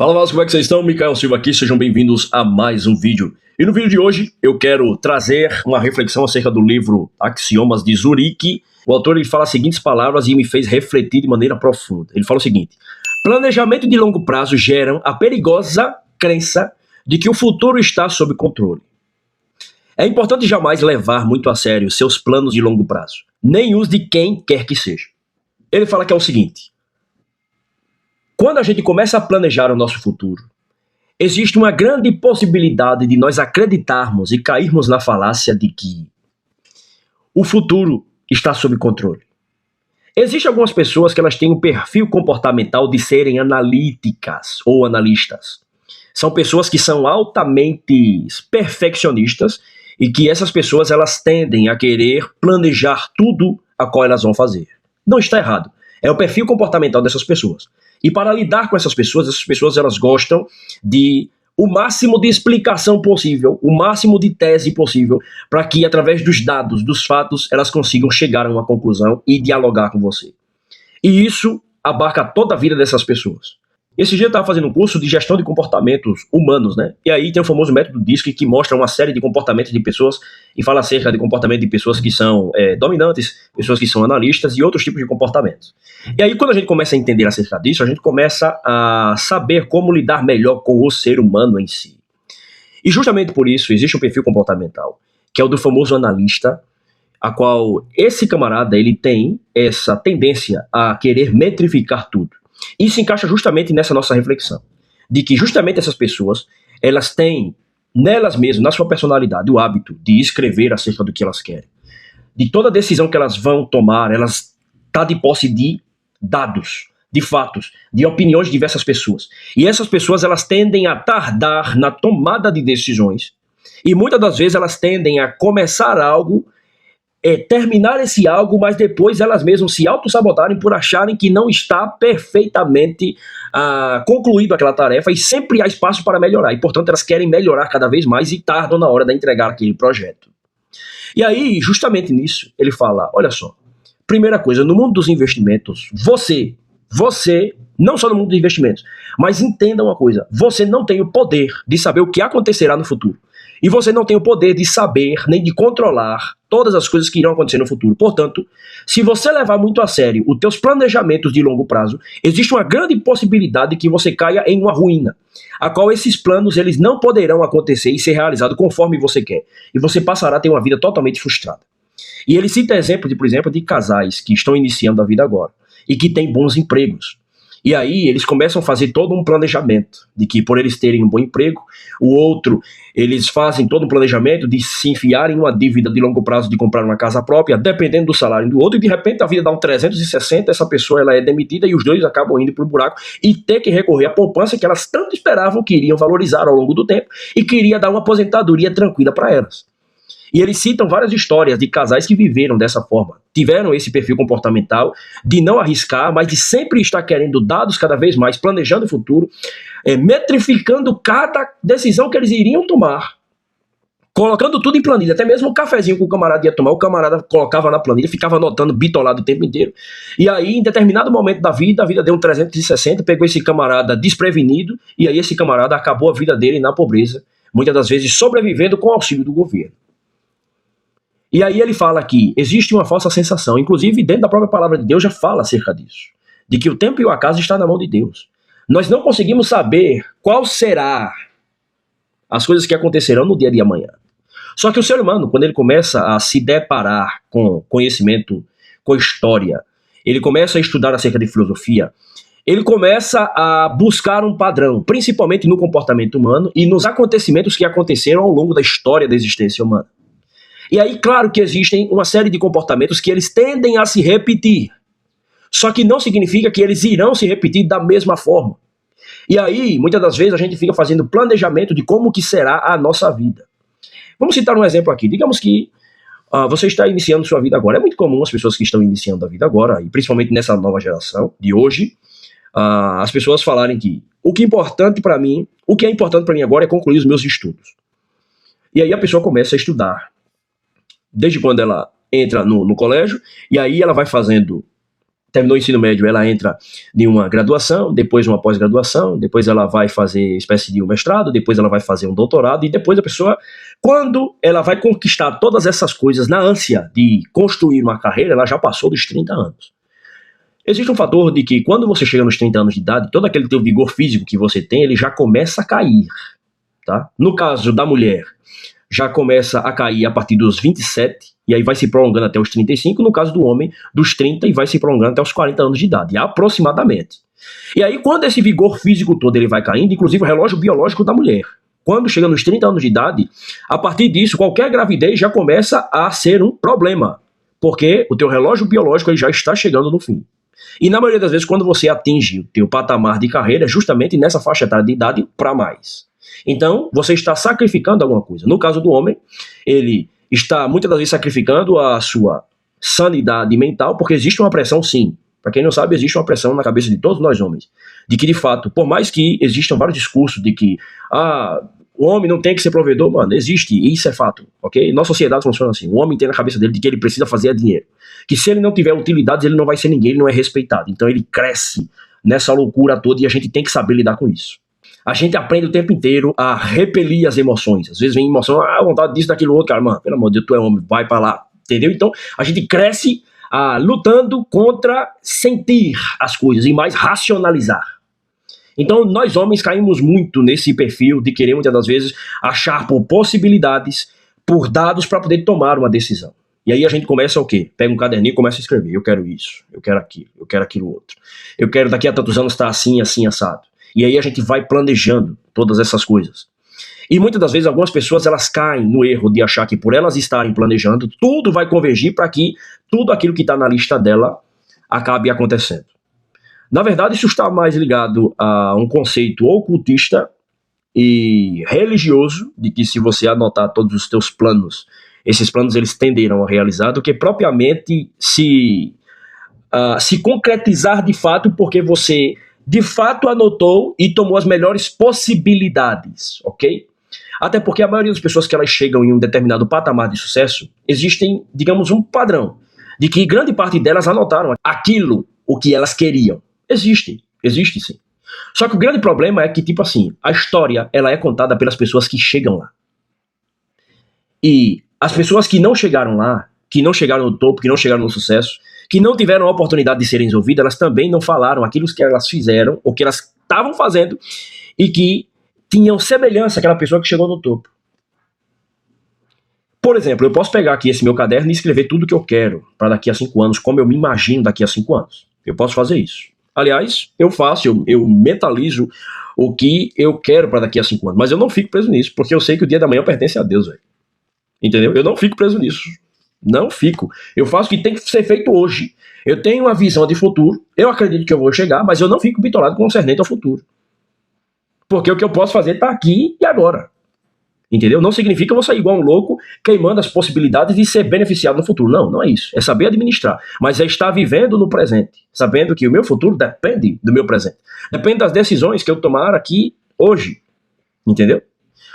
Fala, Vasco, como é que vocês estão? Micael Silva aqui, sejam bem-vindos a mais um vídeo. E no vídeo de hoje eu quero trazer uma reflexão acerca do livro Axiomas de Zurique. O autor ele fala as seguintes palavras e me fez refletir de maneira profunda. Ele fala o seguinte: planejamento de longo prazo geram a perigosa crença de que o futuro está sob controle. É importante jamais levar muito a sério seus planos de longo prazo, nem os de quem quer que seja. Ele fala que é o seguinte: quando a gente começa a planejar o nosso futuro, existe uma grande possibilidade de nós acreditarmos e cairmos na falácia de que o futuro está sob controle. Existem algumas pessoas que elas têm um perfil comportamental de serem analíticas ou analistas. São pessoas que são altamente perfeccionistas e que essas pessoas elas tendem a querer planejar tudo a qual elas vão fazer. Não está errado. É o perfil comportamental dessas pessoas. E para lidar com essas pessoas elas gostam de o máximo de explicação possível, o máximo de tese possível, para que através dos dados, dos fatos, elas consigam chegar a uma conclusão e dialogar com você. E isso abarca toda a vida dessas pessoas. Esse dia eu estava fazendo um curso de gestão de comportamentos humanos, né? E aí tem o famoso método DISC que mostra uma série de comportamentos de pessoas e fala acerca de comportamento de pessoas que são dominantes, pessoas que são analistas e outros tipos de comportamentos. E aí quando a gente começa a entender acerca disso, a gente começa a saber como lidar melhor com o ser humano em si. E justamente por isso existe um perfil comportamental, que é o do famoso analista, a qual esse camarada ele tem essa tendência a querer metrificar tudo. Isso encaixa justamente nessa nossa reflexão, de que justamente essas pessoas, elas têm nelas mesmas, na sua personalidade, o hábito de escrever acerca do que elas querem. De toda decisão que elas vão tomar, elas estão de posse de dados, de fatos, de opiniões de diversas pessoas. E essas pessoas, elas tendem a tardar na tomada de decisões. E muitas das vezes elas tendem a começar algo, terminar esse algo, mas depois elas mesmas se auto-sabotarem por acharem que não está perfeitamente concluído aquela tarefa e sempre há espaço para melhorar. E, portanto, elas querem melhorar cada vez mais e tardam na hora de entregar aquele projeto. E aí, justamente nisso, ele fala, olha só, primeira coisa, no mundo dos investimentos, você, não só no mundo dos investimentos, mas entenda uma coisa, você não tem o poder de saber o que acontecerá no futuro. E você não tem o poder de saber, nem de controlar todas as coisas que irão acontecer no futuro. Portanto, se você levar muito a sério os teus planejamentos de longo prazo, existe uma grande possibilidade que você caia em uma ruína, a qual esses planos eles não poderão acontecer e ser realizados conforme você quer. E você passará a ter uma vida totalmente frustrada. E ele cita exemplos, por exemplo, de casais que estão iniciando a vida agora e que têm bons empregos. E aí eles começam a fazer todo um planejamento de que por eles terem um bom emprego, o outro, eles fazem todo um planejamento de se enfiarem em uma dívida de longo prazo de comprar uma casa própria, dependendo do salário do outro, e de repente a vida dá um 360, essa pessoa ela é demitida e os dois acabam indo para o buraco e ter que recorrer à poupança que elas tanto esperavam que iriam valorizar ao longo do tempo e que iria dar uma aposentadoria tranquila para elas. E eles citam várias histórias de casais que viveram dessa forma, tiveram esse perfil comportamental de não arriscar, mas de sempre estar querendo dados cada vez mais, planejando o futuro, metrificando cada decisão que eles iriam tomar, colocando tudo em planilha, até mesmo o cafezinho que o camarada ia tomar, o camarada colocava na planilha, ficava anotando, bitolado o tempo inteiro. E aí, em determinado momento da vida, a vida deu um 360, pegou esse camarada desprevenido, e aí esse camarada acabou a vida dele na pobreza, muitas das vezes sobrevivendo com o auxílio do governo. E aí ele fala que existe uma falsa sensação, inclusive dentro da própria palavra de Deus já fala acerca disso, de que o tempo e o acaso está na mão de Deus. Nós não conseguimos saber qual será as coisas que acontecerão no dia de amanhã. Só que o ser humano, quando ele começa a se deparar com conhecimento, com história, ele começa a estudar acerca de filosofia, ele começa a buscar um padrão, principalmente no comportamento humano e nos acontecimentos que aconteceram ao longo da história da existência humana. E aí, claro que existem uma série de comportamentos que eles tendem a se repetir. Só que não significa que eles irão se repetir da mesma forma. E aí, muitas das vezes, a gente fica fazendo planejamento de como que será a nossa vida. Vamos citar um exemplo aqui. Digamos que você está iniciando sua vida agora. É muito comum as pessoas que estão iniciando a vida agora, e principalmente nessa nova geração de hoje, as pessoas falarem que o que é importante para mim agora é concluir os meus estudos. E aí a pessoa começa a estudar. Desde quando ela entra no colégio, e aí ela vai fazendo terminou o ensino médio, ela entra em uma graduação, depois uma pós-graduação, depois ela vai fazer espécie de um mestrado, depois ela vai fazer um doutorado, e depois a pessoa, quando ela vai conquistar todas essas coisas na ânsia de construir uma carreira, ela já passou dos 30 anos. Existe um fator de que quando você chega nos 30 anos de idade, todo aquele teu vigor físico que você tem, ele já começa a cair, tá? No caso da mulher, já começa a cair a partir dos 27, e aí vai se prolongando até os 35, no caso do homem, dos 30 e vai se prolongando até os 40 anos de idade, aproximadamente. E aí, quando esse vigor físico todo ele vai caindo, inclusive o relógio biológico da mulher, quando chega nos 30 anos de idade, a partir disso, qualquer gravidez já começa a ser um problema, porque o teu relógio biológico ele já está chegando no fim. E na maioria das vezes, quando você atinge o teu patamar de carreira, é justamente nessa faixa etária de idade para mais. Então, você está sacrificando alguma coisa. No caso do homem, ele está muitas das vezes sacrificando a sua sanidade mental, porque existe uma pressão, sim. Para quem não sabe, existe uma pressão na cabeça de todos nós homens, de que de fato, por mais que existam vários discursos de que o homem não tem que ser provedor, mano, existe, e isso é fato, ok? Nossa sociedade funciona assim, o homem tem na cabeça dele de que ele precisa fazer dinheiro, que se ele não tiver utilidades, ele não vai ser ninguém, ele não é respeitado, então ele cresce nessa loucura toda e a gente tem que saber lidar com isso. A gente aprende o tempo inteiro a repelir as emoções. Às vezes vem emoção, vontade disso, daquilo, outro, cara, mano, pelo amor de Deus, tu é homem, vai pra lá, entendeu? Então, a gente cresce lutando contra sentir as coisas e mais racionalizar. Então, nós homens caímos muito nesse perfil de querer, muitas das vezes, achar por possibilidades, por dados para poder tomar uma decisão. E aí a gente começa o quê? Pega um caderninho e começa a escrever. Eu quero isso, eu quero aquilo outro. Eu quero daqui a tantos anos estar assim, assim, assado. E aí a gente vai planejando todas essas coisas. E muitas das vezes algumas pessoas elas caem no erro de achar que por elas estarem planejando, tudo vai convergir para que tudo aquilo que está na lista dela acabe acontecendo. Na verdade, isso está mais ligado a um conceito ocultista e religioso, de que se você anotar todos os teus planos, esses planos eles tenderão a realizar, do que propriamente se concretizar de fato, porque você de fato anotou e tomou as melhores possibilidades, ok? Até porque a maioria das pessoas que elas chegam em um determinado patamar de sucesso, existem, digamos, um padrão, de que grande parte delas anotaram aquilo, o que elas queriam. Existe sim. Só que o grande problema é que, tipo assim, a história, ela é contada pelas pessoas que chegam lá. E as pessoas que não chegaram lá, que não chegaram no topo, que não chegaram no sucesso, que não tiveram a oportunidade de serem ouvidas, elas também não falaram aquilo que elas fizeram, ou que elas estavam fazendo, e que tinham semelhança àquela pessoa que chegou no topo. Por exemplo, eu posso pegar aqui esse meu caderno e escrever tudo que eu quero para daqui a 5 anos, como eu me imagino daqui a 5 anos. Eu posso fazer isso. Aliás, eu faço, eu mentalizo o que eu quero para daqui a 5 anos. Mas eu não fico preso nisso, porque eu sei que o dia da manhã pertence a Deus, velho. Entendeu? Eu não fico preso nisso. Não fico. Eu faço o que tem que ser feito hoje. Eu tenho uma visão de futuro, eu acredito que eu vou chegar, mas eu não fico bitolado concernente ao futuro. Porque o que eu posso fazer está aqui e agora. Entendeu? Não significa que eu vou sair igual um louco, queimando as possibilidades de ser beneficiado no futuro. Não, não é isso. É saber administrar. Mas é estar vivendo no presente, sabendo que o meu futuro depende do meu presente. Depende das decisões que eu tomar aqui hoje. Entendeu?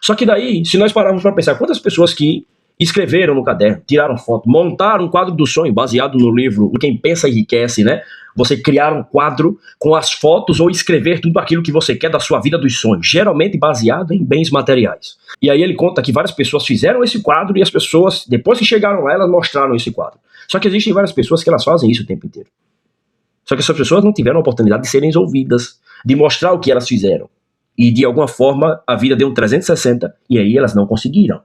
Só que daí, se nós pararmos para pensar, quantas pessoas que escreveram no caderno, tiraram foto, montaram um quadro do sonho baseado no livro Quem Pensa Enriquece, né? Você criar um quadro com as fotos ou escrever tudo aquilo que você quer da sua vida dos sonhos, geralmente baseado em bens materiais. E aí ele conta que várias pessoas fizeram esse quadro e as pessoas, depois que chegaram lá, elas mostraram esse quadro. Só que existem várias pessoas que elas fazem isso o tempo inteiro. Só que essas pessoas não tiveram a oportunidade de serem ouvidas, de mostrar o que elas fizeram. E de alguma forma a vida deu um 360 e aí elas não conseguiram.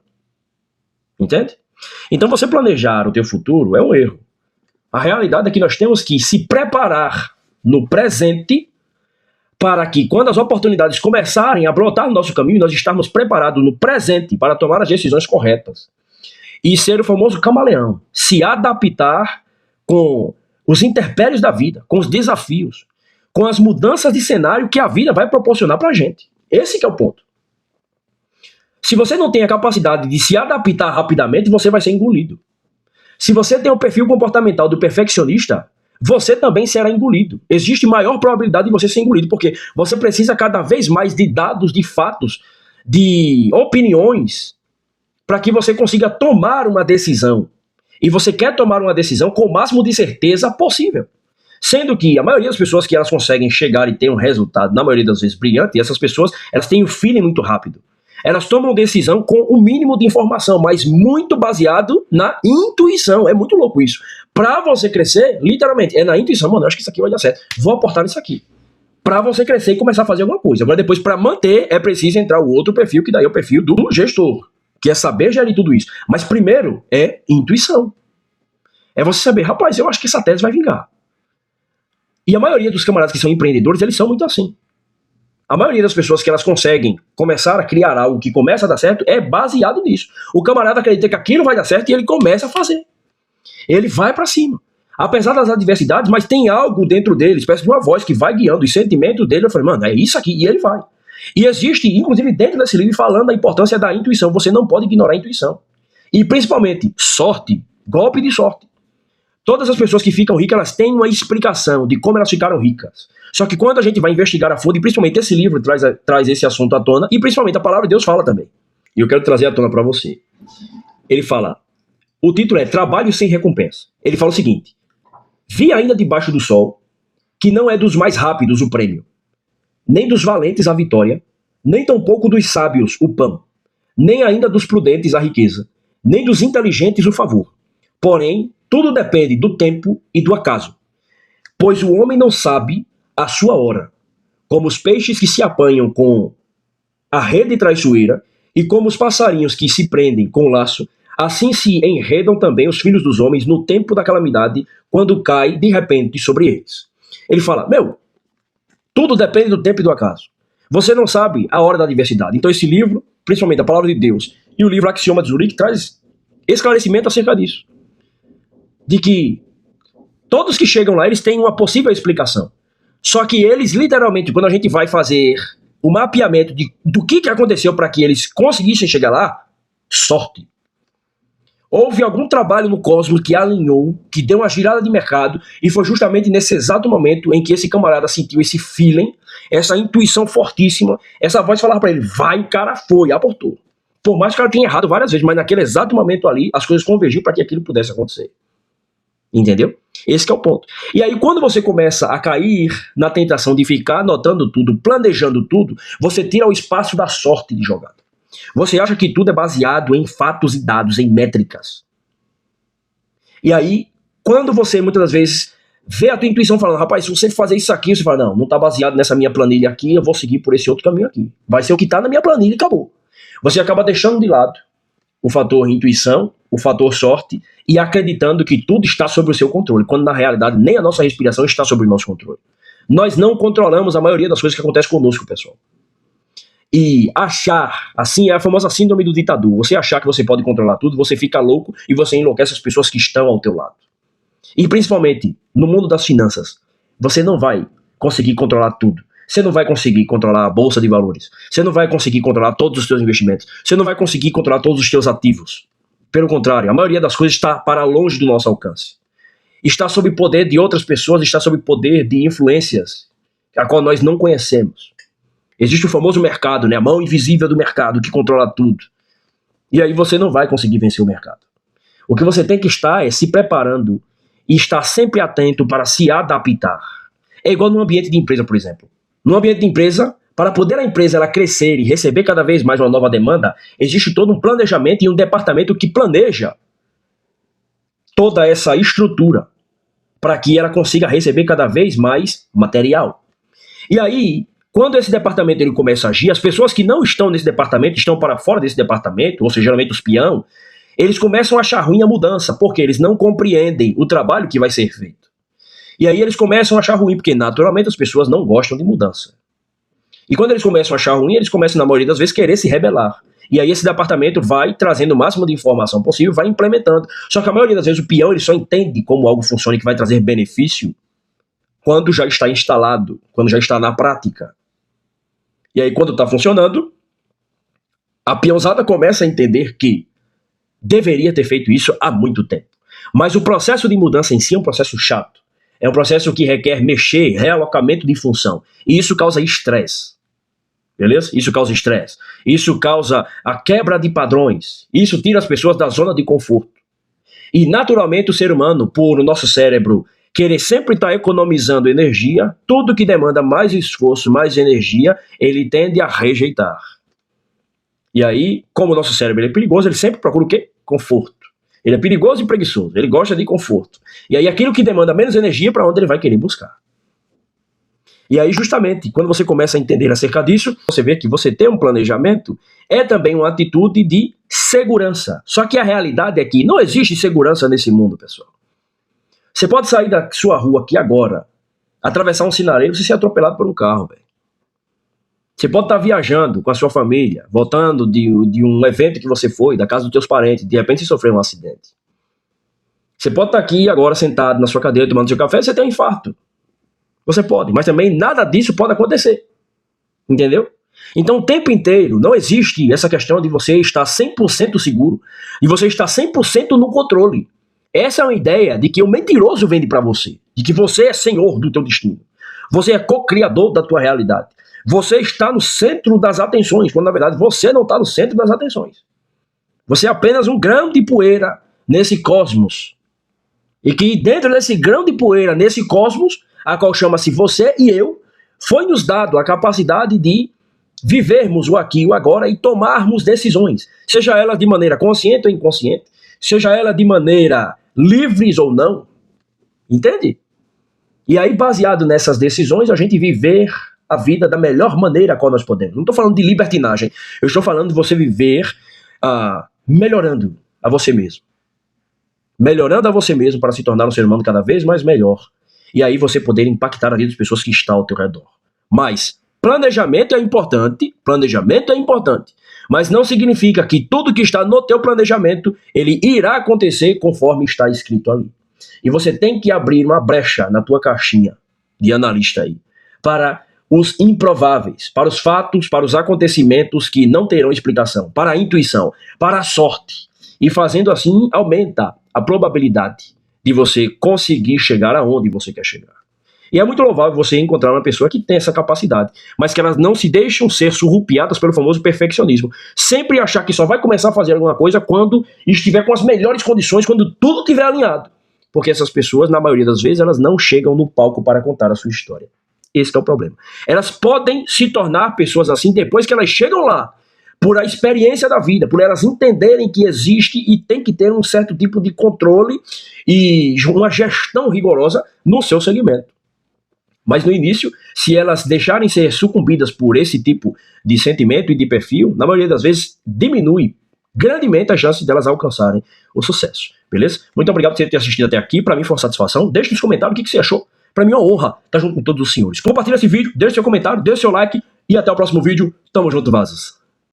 Entende? Então você planejar o teu futuro é um erro. A realidade é que nós temos que se preparar no presente para que quando as oportunidades começarem a brotar no nosso caminho, nós estarmos preparados no presente para tomar as decisões corretas. E ser o famoso camaleão. Se adaptar com os intempéries da vida, com os desafios, com as mudanças de cenário que a vida vai proporcionar para a gente. Esse que é o ponto. Se você não tem a capacidade de se adaptar rapidamente, você vai ser engolido. Se você tem o perfil comportamental do perfeccionista, você também será engolido. Existe maior probabilidade de você ser engolido, porque você precisa cada vez mais de dados, de fatos, de opiniões, para que você consiga tomar uma decisão. E você quer tomar uma decisão com o máximo de certeza possível. Sendo que a maioria das pessoas que elas conseguem chegar e ter um resultado, na maioria das vezes brilhante, essas pessoas, elas têm o feeling muito rápido. Elas tomam decisão com o mínimo de informação, mas muito baseado na intuição. É muito louco isso. Pra você crescer, literalmente, é na intuição. Mano, eu acho que isso aqui vai dar certo. Vou aportar nisso aqui. Pra você crescer e começar a fazer alguma coisa. Agora depois, pra manter, é preciso entrar o outro perfil, que daí é o perfil do gestor, que é saber gerir tudo isso. Mas primeiro é intuição. É você saber, rapaz, eu acho que essa tese vai vingar. E a maioria dos camaradas que são empreendedores, eles são muito assim. A maioria das pessoas que elas conseguem começar a criar algo que começa a dar certo é baseado nisso. O camarada acredita que aquilo vai dar certo e ele começa a fazer. Ele vai pra cima. Apesar das adversidades, mas tem algo dentro dele, espécie de uma voz que vai guiando os sentimentos dele. Eu falei, mano, é isso aqui, e ele vai. E existe, inclusive dentro desse livro, falando da importância da intuição. Você não pode ignorar a intuição. E principalmente, sorte, golpe de sorte. Todas as pessoas que ficam ricas, elas têm uma explicação de como elas ficaram ricas. Só que quando a gente vai investigar a fundo, e principalmente esse livro traz esse assunto à tona, e principalmente a palavra de Deus fala também. E eu quero trazer à tona para você. Ele fala, o título é Trabalho Sem Recompensa. Ele fala o seguinte, vi ainda debaixo do sol, que não é dos mais rápidos o prêmio, nem dos valentes a vitória, nem tampouco dos sábios o pão, nem ainda dos prudentes a riqueza, nem dos inteligentes o favor. Porém, tudo depende do tempo e do acaso. Pois o homem não sabe a sua hora, como os peixes que se apanham com a rede traiçoeira e como os passarinhos que se prendem com o laço, assim se enredam também os filhos dos homens no tempo da calamidade, quando cai de repente sobre eles. Ele fala, tudo depende do tempo e do acaso. Você não sabe a hora da adversidade. Então esse livro, principalmente a Palavra de Deus e o livro Axioma de Zurique, traz esclarecimento acerca disso. De que todos que chegam lá, eles têm uma possível explicação. Só que eles, literalmente, quando a gente vai fazer o mapeamento do que aconteceu para que eles conseguissem chegar lá, sorte. Houve algum trabalho no cosmos que alinhou, que deu uma girada de mercado, e foi justamente nesse exato momento em que esse camarada sentiu esse feeling, essa intuição fortíssima, essa voz falava para ele, vai, cara, foi, aportou. Por mais que ela tenha errado várias vezes, mas naquele exato momento ali, as coisas convergiram para que aquilo pudesse acontecer. Entendeu? Esse que é o ponto. E aí, quando você começa a cair na tentação de ficar anotando tudo, planejando tudo, você tira o espaço da sorte de jogada. Você acha que tudo é baseado em fatos e dados, em métricas. E aí, quando você muitas das vezes vê a tua intuição falando, rapaz, se você fazer isso aqui, você fala, não está baseado nessa minha planilha aqui, eu vou seguir por esse outro caminho aqui. Vai ser o que está na minha planilha e acabou. Você acaba deixando de lado o fator intuição, o fator sorte, e acreditando que tudo está sob o seu controle, quando na realidade nem a nossa respiração está sob o nosso controle. Nós não controlamos a maioria das coisas que acontecem conosco, pessoal. E achar, assim, é a famosa síndrome do ditador. Você achar que você pode controlar tudo, você fica louco e você enlouquece as pessoas que estão ao teu lado. E principalmente, no mundo das finanças, você não vai conseguir controlar tudo. Você não vai conseguir controlar a bolsa de valores. Você não vai conseguir controlar todos os seus investimentos. Você não vai conseguir controlar todos os seus ativos. Pelo contrário, a maioria das coisas está para longe do nosso alcance. Está sob o poder de outras pessoas, está sob o poder de influências a qual nós não conhecemos. Existe o famoso mercado, né? A mão invisível do mercado que controla tudo. E aí você não vai conseguir vencer o mercado. O que você tem que estar é se preparando e estar sempre atento para se adaptar. É igual num ambiente de empresa, por exemplo. No ambiente de empresa, para poder a empresa ela crescer e receber cada vez mais uma nova demanda, existe todo um planejamento e um departamento que planeja toda essa estrutura para que ela consiga receber cada vez mais material. E aí, quando esse departamento ele começa a agir, as pessoas que não estão nesse departamento, estão para fora desse departamento, ou seja, geralmente os peão, eles começam a achar ruim a mudança, porque eles não compreendem o trabalho que vai ser feito. E aí eles começam a achar ruim, porque naturalmente as pessoas não gostam de mudança. E quando eles começam a achar ruim, eles começam, na maioria das vezes, querer se rebelar. E aí esse departamento vai trazendo o máximo de informação possível, vai implementando. Só que a maioria das vezes o peão ele só entende como algo funciona e que vai trazer benefício quando já está instalado, quando já está na prática. E aí quando está funcionando, a peãozada começa a entender que deveria ter feito isso há muito tempo. Mas o processo de mudança em si é um processo chato. É um processo que requer mexer, realocamento de função. E isso causa estresse. Beleza? Isso causa estresse. Isso causa a quebra de padrões. Isso tira as pessoas da zona de conforto. E naturalmente o ser humano, por o nosso cérebro querer sempre estar economizando energia, tudo que demanda mais esforço, mais energia, ele tende a rejeitar. E aí, como o nosso cérebro é perigoso, ele sempre procura o quê? Conforto. Ele é perigoso e preguiçoso, ele gosta de conforto. E aí aquilo que demanda menos energia, para onde ele vai querer buscar. E aí justamente, quando você começa a entender acerca disso, você vê que você ter um planejamento é também uma atitude de segurança. Só que a realidade é que não existe segurança nesse mundo, pessoal. Você pode sair da sua rua aqui agora, atravessar um sinareiro e ser atropelado por um carro, velho. Você pode estar viajando com a sua família, voltando de um evento que você foi, da casa dos teus parentes, de repente você sofreu um acidente. Você pode estar aqui agora sentado na sua cadeira tomando seu café e você tem um infarto. Você pode, mas também nada disso pode acontecer. Entendeu? Então o tempo inteiro não existe essa questão de você estar 100% seguro e você estar 100% no controle. Essa é uma ideia de que o mentiroso vende para você, de que você é senhor do teu destino. Você é co-criador da tua realidade. Você está no centro das atenções, quando na verdade você não está no centro das atenções. Você é apenas um grão de poeira nesse cosmos. E que dentro desse grão de poeira, nesse cosmos, a qual chama-se você e eu, foi nos dado a capacidade de vivermos o aqui e o agora e tomarmos decisões, seja ela de maneira consciente ou inconsciente, seja ela de maneira livres ou não, entende? E aí, baseado nessas decisões, a gente viver a vida da melhor maneira qual nós podemos. Não estou falando de libertinagem, eu estou falando de você viver melhorando a você mesmo. Melhorando a você mesmo para se tornar um ser humano cada vez mais melhor. E aí você poder impactar a vida das pessoas que estão ao teu redor. Mas planejamento é importante, mas não significa que tudo que está no teu planejamento, ele irá acontecer conforme está escrito ali. E você tem que abrir uma brecha na tua caixinha de analista aí, para os improváveis, para os fatos, para os acontecimentos que não terão explicação, para a intuição, para a sorte. E fazendo assim, aumenta a probabilidade de você conseguir chegar aonde você quer chegar. E é muito louvável você encontrar uma pessoa que tem essa capacidade, mas que elas não se deixam ser surrupiadas pelo famoso perfeccionismo. Sempre achar que só vai começar a fazer alguma coisa quando estiver com as melhores condições, quando tudo estiver alinhado. Porque essas pessoas, na maioria das vezes, elas não chegam no palco para contar a sua história. Esse é o problema. Elas podem se tornar pessoas assim depois que elas chegam lá, por a experiência da vida, por elas entenderem que existe e tem que ter um certo tipo de controle e uma gestão rigorosa no seu segmento. Mas no início, se elas deixarem ser sucumbidas por esse tipo de sentimento e de perfil, na maioria das vezes diminui grandemente a chance delas alcançarem o sucesso. Beleza? Muito obrigado por você ter assistido até aqui. Para mim foi uma satisfação. Deixe nos comentários o que você achou. Para mim é uma honra estar junto com todos os senhores. Compartilha esse vídeo, deixe seu comentário, deixe seu like e até o próximo vídeo. Tamo junto, vazos.